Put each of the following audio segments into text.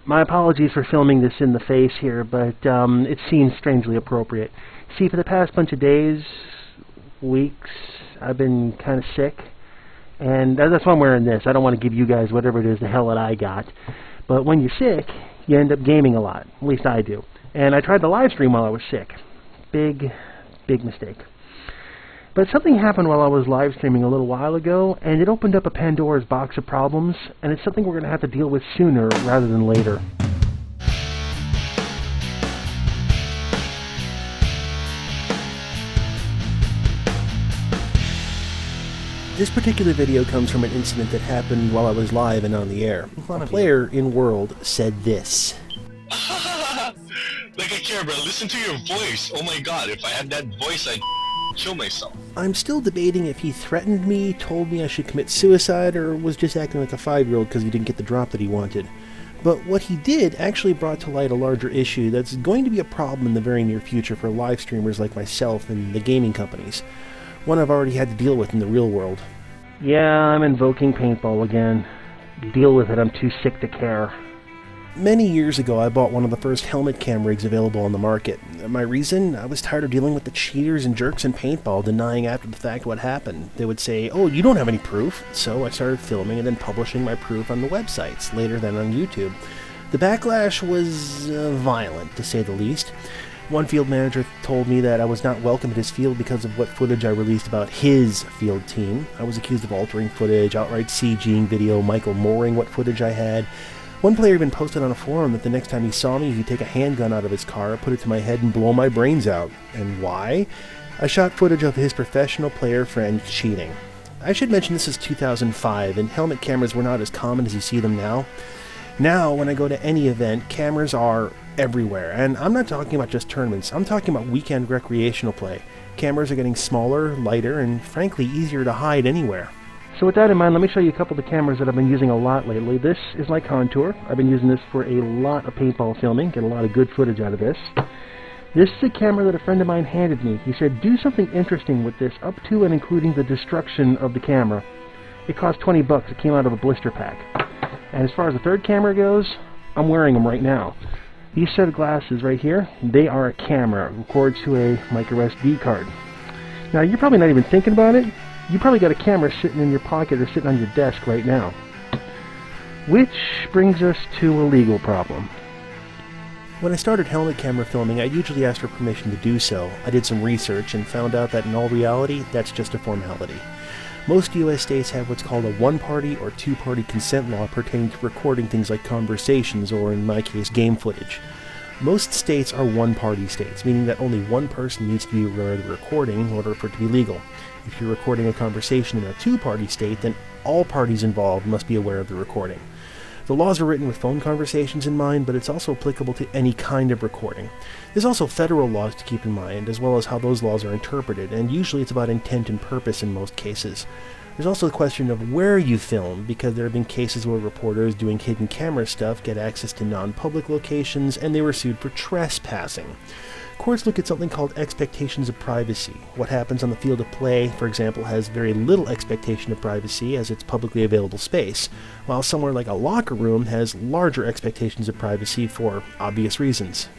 My apologies for filming this in the face here, but it seems strangely appropriate. See, for the past bunch of days, weeks, I've been kind of sick, and that's why I'm wearing this. I don't want to give you guys whatever it is the hell that I got. But when you're sick, you end up gaming a lot. At least I do. And I tried to live stream while I was sick. Big mistake. But something happened while I was live streaming a little while ago, and it opened up a Pandora's box of problems, and it's something we're going to have to deal with sooner rather than later. This particular video comes from an incident that happened while I was live and on the air. A player in World said this. Like I care, bro. Listen to your voice. Oh my god, if I had that voice, I'd kill myself. I'm still debating if he threatened me, told me I should commit suicide, or was just acting like a 5-year-old because he didn't get the drop that he wanted. But what he did actually brought to light a larger issue that's going to be a problem in the very near future for live streamers like myself and the gaming companies. One I've already had to deal with in the real world. Yeah, I'm invoking paintball again. Deal with it, I'm too sick to care. Many years ago, I bought one of the first helmet cam rigs available on the market. My reason? I was tired of dealing with the cheaters and jerks in paintball denying after the fact what happened. They would say, oh, you don't have any proof. So I started filming and then publishing my proof on the websites, later then on YouTube. The backlash was violent, to say the least. One field manager told me that I was not welcome at his field because of what footage I released about his field team. I was accused of altering footage, outright CGing video, Michael Mooring what footage I had. One player even posted on a forum that the next time he saw me, he'd take a handgun out of his car, put it to my head, and blow my brains out. And why? I shot footage of his professional player friend cheating. I should mention this is 2005, and helmet cameras were not as common as you see them now. Now, when I go to any event, cameras are everywhere. And I'm not talking about just tournaments. I'm talking about weekend recreational play. Cameras are getting smaller, lighter, and frankly easier to hide anywhere. So with that in mind, let me show you a couple of the cameras that I've been using a lot lately. This is my Contour. I've been using this for a lot of paintball filming, get a lot of good footage out of this. This is a camera that a friend of mine handed me. He said, do something interesting with this, up to and including the destruction of the camera. It cost 20 bucks. It came out of a blister pack. And as far as the third camera goes, I'm wearing them right now. These set of glasses right here, they are a camera. It records to a micro SD card. Now, you're probably not even thinking about it. You probably got a camera sitting in your pocket or sitting on your desk right now. Which brings us to a legal problem. When I started helmet camera filming, I usually asked for permission to do so. I did some research and found out that in all reality, that's just a formality. Most U.S. states have what's called a one-party or two-party consent law pertaining to recording things like conversations or, in my case, game footage. Most states are one-party states, meaning that only one person needs to be aware of the recording in order for it to be legal. If you're recording a conversation in a two-party state, then all parties involved must be aware of the recording. The laws are written with phone conversations in mind, but it's also applicable to any kind of recording. There's also federal laws to keep in mind, as well as how those laws are interpreted, and usually it's about intent and purpose in most cases. There's also the question of where you film, because there have been cases where reporters doing hidden camera stuff get access to non-public locations, and they were sued for trespassing. Courts look at something called expectations of privacy. What happens on the field of play, for example, has very little expectation of privacy as it's publicly available space, while somewhere like a locker room has larger expectations of privacy for obvious reasons.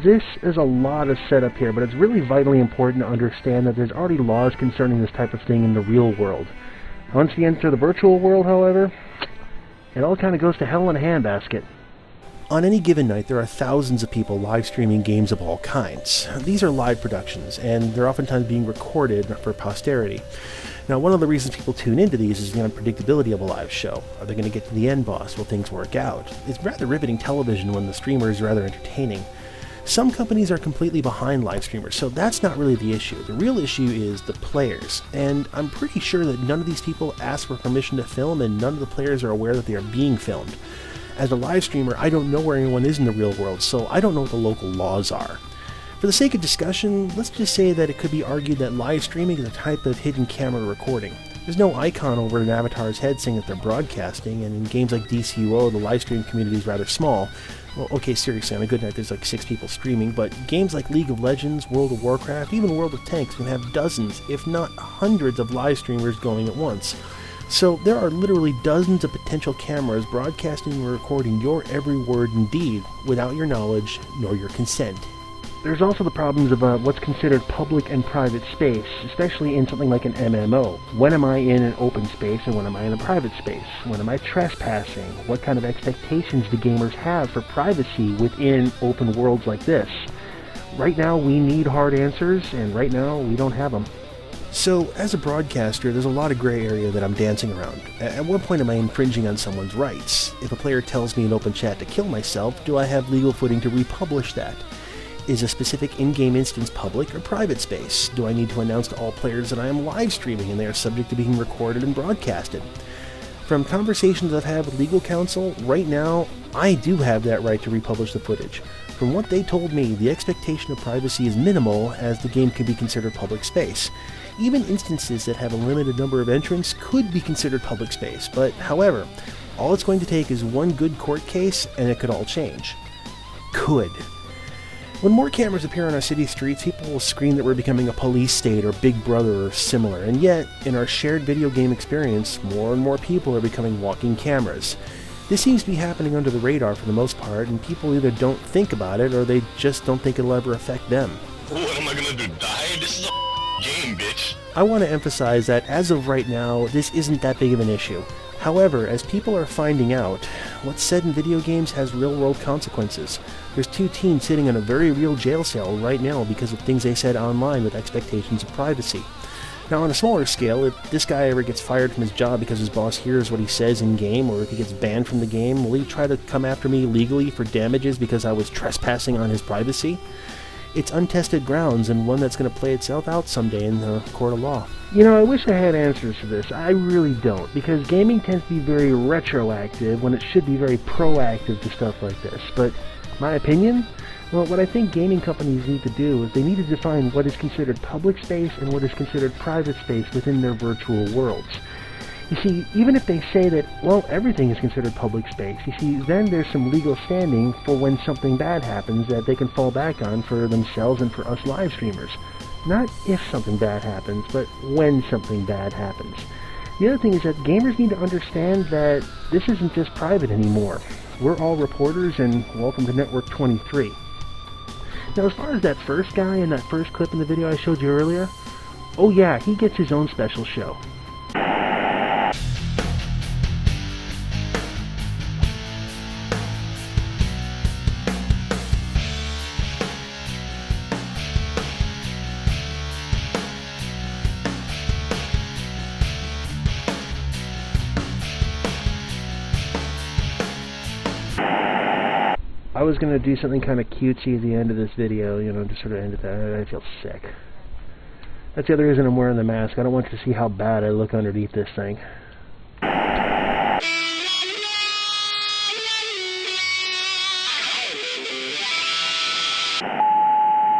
This is a lot of setup here, but it's really vitally important to understand that there's already laws concerning this type of thing in the real world. Once you enter the virtual world, however, it all kind of goes to hell in a handbasket. On any given night, there are thousands of people live streaming games of all kinds. These are live productions, and they're oftentimes being recorded for posterity. Now, one of the reasons people tune into these is the unpredictability of a live show. Are they going to get to the end boss? Will things work out? It's rather riveting television when the streamer is rather entertaining. Some companies are completely behind live streamers, so that's not really the issue. The real issue is the players, and I'm pretty sure that none of these people ask for permission to film, and none of the players are aware that they are being filmed. As a live streamer, I don't know where anyone is in the real world, so I don't know what the local laws are. For the sake of discussion, let's just say that it could be argued that live streaming is a type of hidden camera recording. There's no icon over an avatar's head saying that they're broadcasting, and in games like DCUO, the live stream community is rather small. Well, okay, seriously, on a good night there's like 6 people streaming, but games like League of Legends, World of Warcraft, even World of Tanks can have dozens, if not hundreds of live streamers going at once. So there are literally dozens of potential cameras broadcasting and recording your every word and deed without your knowledge nor your consent. There's also the problems of what's considered public and private space, especially in something like an MMO. When am I in an open space and when am I in a private space? When am I trespassing? What kind of expectations do gamers have for privacy within open worlds like this? Right now we need hard answers, and right now we don't have them. So, as a broadcaster, there's a lot of gray area that I'm dancing around. At what point am I infringing on someone's rights? If a player tells me in open chat to kill myself, do I have legal footing to republish that? Is a specific in-game instance public or private space? Do I need to announce to all players that I am live streaming and they are subject to being recorded and broadcasted? From conversations I've had with legal counsel, right now, I do have that right to republish the footage. From what they told me, the expectation of privacy is minimal, as the game can be considered public space. Even instances that have a limited number of entrants could be considered public space, but however, all it's going to take is one good court case and it could all change. Could. When more cameras appear on our city streets, people will scream that we're becoming a police state or Big Brother or similar, and yet, in our shared video game experience, more and more people are becoming walking cameras. This seems to be happening under the radar for the most part, and people either don't think about it or they just don't think it'll ever affect them. What am I gonna do, die? This is a game, bitch. I want to emphasize that as of right now, this isn't that big of an issue. However, as people are finding out, what's said in video games has real-world consequences. There's 2 teens sitting in a very real jail cell right now because of things they said online with expectations of privacy. Now, on a smaller scale, if this guy ever gets fired from his job because his boss hears what he says in-game, or if he gets banned from the game, will he try to come after me legally for damages because I was trespassing on his privacy? It's untested grounds, and one that's going to play itself out someday in the court of law. You know, I wish I had answers to this. I really don't, because gaming tends to be very retroactive when it should be very proactive to stuff like this. But my opinion? Well, what I think gaming companies need to do is they need to define what is considered public space and what is considered private space within their virtual worlds. You see, even if they say that, well, everything is considered public space, you see, then there's some legal standing for when something bad happens that they can fall back on for themselves and for us live streamers. Not if something bad happens, but when something bad happens. The other thing is that gamers need to understand that this isn't just private anymore. We're all reporters, and welcome to Network 23. Now, as far as that first guy in that first clip in the video I showed you earlier, oh yeah, he gets his own special show. I was going to do something kind of cutesy at the end of this video, you know, to sort of end it there. I feel sick. That's the other reason I'm wearing the mask. I don't want you to see how bad I look underneath this thing.